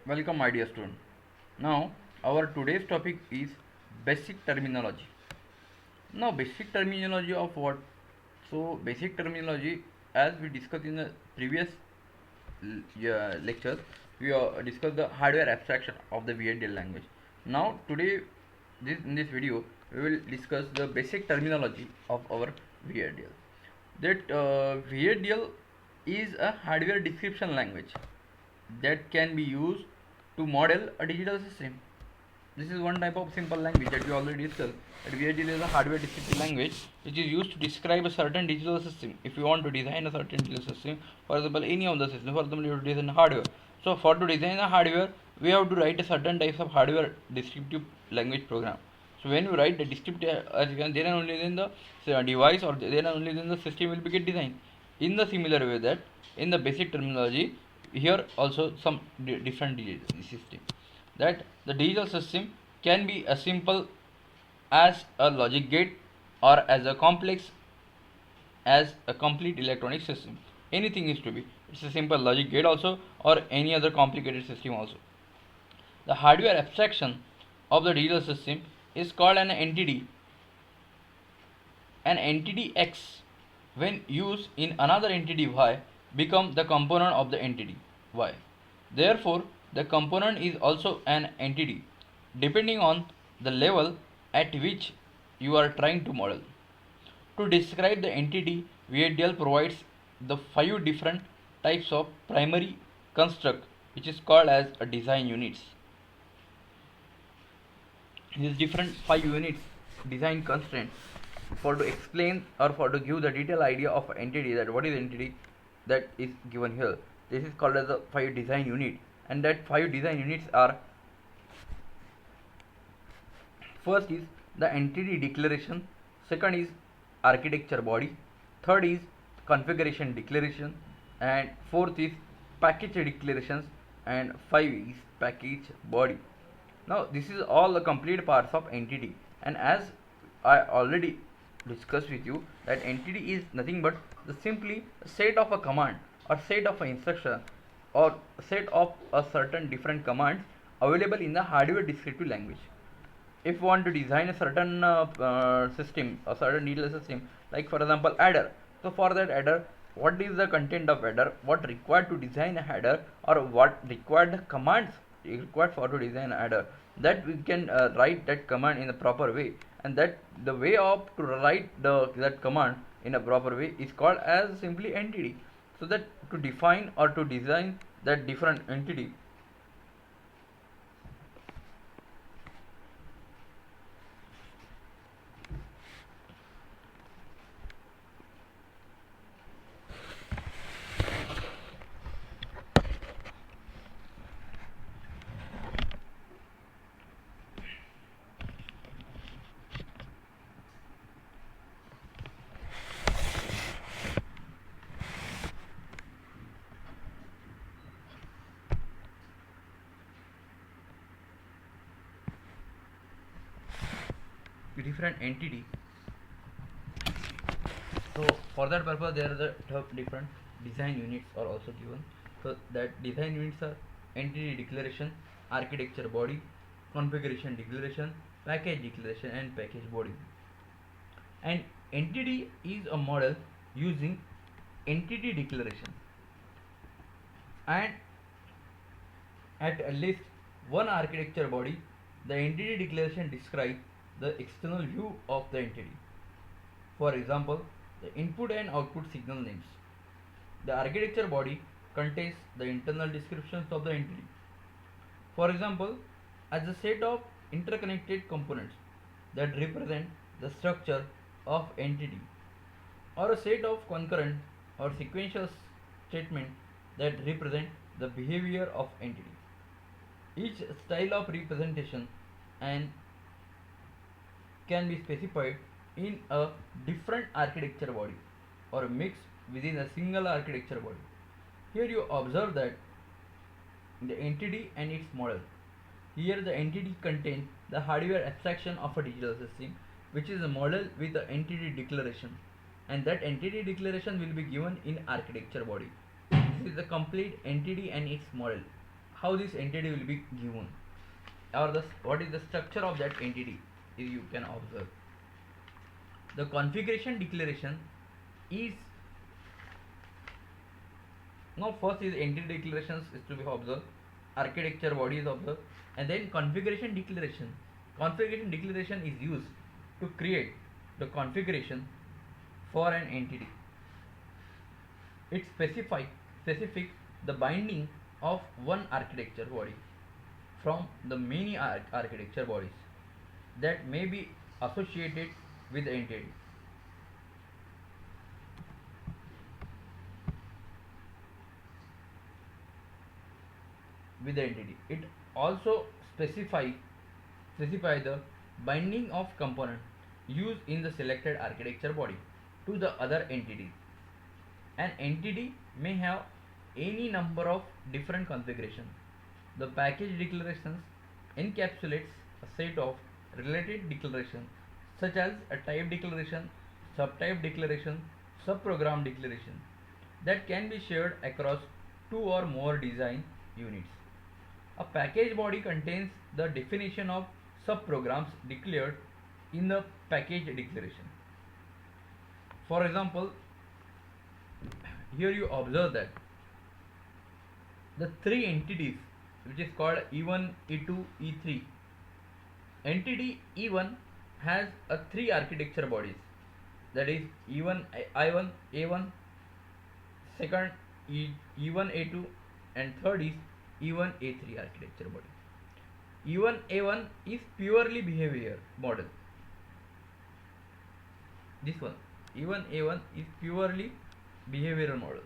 Welcome, my dear student. Now, our today's topic is basic terminology. Now, basic terminology of what? So, basic terminology, as we discussed in the previous lectures, we discussed the hardware abstraction of the VHDL language. Now, today, in this video, we will discuss the basic terminology of our VHDL. That VHDL is a hardware description language that can be used to model a digital system. This is one type of simple language that we already discussed. That VHDL is a hardware descriptive language which is used to describe a certain digital system. If you want to design a certain digital system, for example, any of the system, for example, you have to design hardware. So, for to design a hardware, we have to write a certain types of hardware descriptive language program. So, when you write the descriptive, then only then the device or then only then the system will be get designed. In the similar way that in the basic terminology, here also some different system, that the digital system can be as simple as a logic gate or as a complex as a complete electronic system. Anything is to be, it's a simple logic gate also or any other complicated system also. The hardware abstraction of the digital system is called an entity. An entity X, when used in another entity Y, become the component of the entity Y. Therefore, the component is also an entity, depending on the level at which you are trying to model. To describe the entity, VHDL provides the 5 different types of primary construct, which is called as a design units. These different 5 units design constraints for to explain or for to give the detailed idea of entity, that what is entity that is given here. This is called as the 5 design unit, and that 5 design units are: first is the entity declaration, second is architecture body, third is configuration declaration, and fourth is package declarations, and 5 is package body. Now this is all the complete parts of entity, and as I already discussed with you, that entity is nothing but the simply set of a command or set of an instruction or set of a certain different commands available in the hardware descriptive language. If you want to design a certain system, a certain digital system, like for example adder, so for that adder, what is the content of adder, what required to design a adder, or what required commands required for to design an adder, that we can write that command in a proper way, and that the way of to write that command in a proper way is called as simply entity. So that to define or to design that different entity, different entity. So for that purpose, there are the different design units are also given. So that design units are entity declaration, architecture body, configuration declaration, package declaration, and package body. And entity is a model using entity declaration, and at least one architecture body, the entity declaration describes the external view of the entity. For example, the input and output signal names. The architecture body contains the internal descriptions of the entity. For example, as a set of interconnected components that represent the structure of entity, or a set of concurrent or sequential statements that represent the behavior of entity. Each style of representation and can be specified in a different architecture body or mixed within a single architecture body. Here you observe that the entity and its model. Here the entity contains the hardware abstraction of a digital system, which is a model with the entity declaration, and that entity declaration will be given in architecture body. This is the complete entity and its model. how this entity will be given, or what is the structure of that entity, you can observe. The configuration declaration is, now first is entity declarations is to be observed, architecture body is observed, and then configuration declaration. Configuration declaration is used to create the configuration for an entity. It specific the binding of one architecture body from the many architecture bodies that may be associated with the entity. It also specify the binding of component used in the selected architecture body to the other entities. An entity may have any number of different configurations. The package declarations encapsulates a set of related declarations such as a type declaration, subtype declaration, subprogram declaration that can be shared across two or more design units. A package body contains the definition of subprograms declared in the package declaration. For example, here you observe that the three entities, which is called E1, E2, E3. Entity E1 has a three architecture bodies, that is E1 I1 A1, second E1 A2, and third is E1 A3 architecture body. E1 A1 is purely behavior model. This one, E1 A1 is purely behavioral model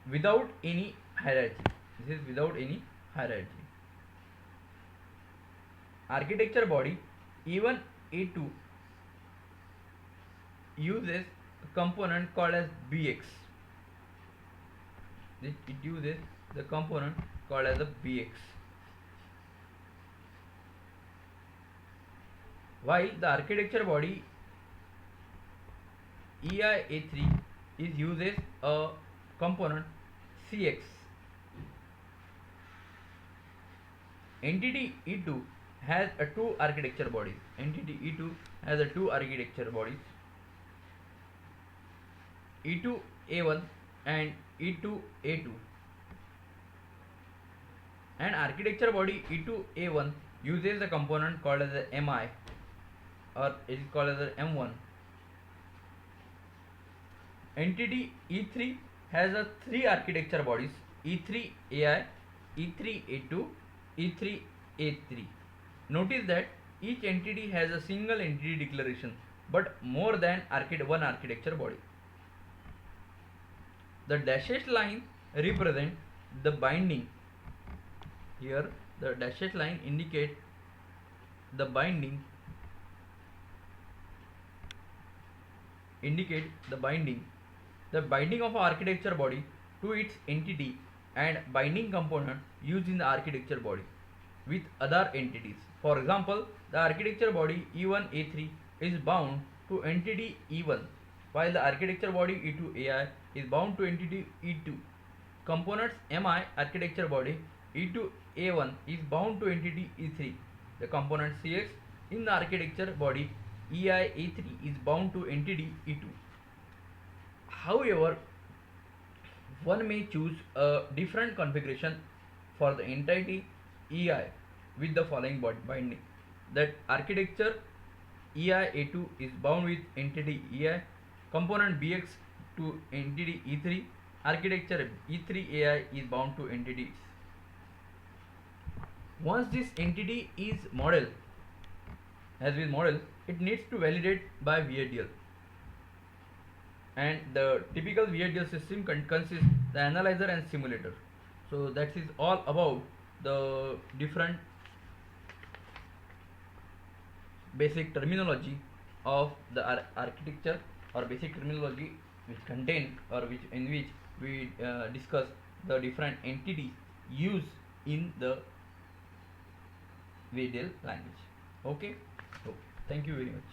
without any hierarchy. This is without any hierarchy. Architecture body E1 A2 uses a component called as BX. It uses the component called as a BX. While the architecture body EI-A3 uses a component CX. Entity E2 has a two architecture bodies. Entity E2 has a two architecture bodies, E2A1 and E2A2. And architecture body E2A1 uses a component called as a MI, or it is called as a M1. Entity E3 has a three architecture bodies, E3AI, E3A2, E3A3. Notice that each entity has a single entity declaration but more than one architecture body. The dashed line represent the binding. Here the dashed line indicate the binding, the binding of architecture body to its entity and binding component used in the architecture body with other entities. For example, the architecture body E1 A3 is bound to entity E1, while the architecture body E2 AI is bound to entity E2. Components MI architecture body E2 A1 is bound to entity E3. The component CX in the architecture body EI A3 is bound to entity E2. However, one may choose a different configuration for the entity EI with the following binding: that architecture EI A2 is bound with entity EI, component BX to entity E3, architecture E3 AI is bound to entities. Once this entity is has been modeled, it needs to validate by VHDL. And the typical VHDL system consists the analyzer and simulator. So that is all about the different basic terminology of the architecture, or basic terminology which contain, or in which we discuss the different entities used in the VHDL language. Okay, so thank you very much.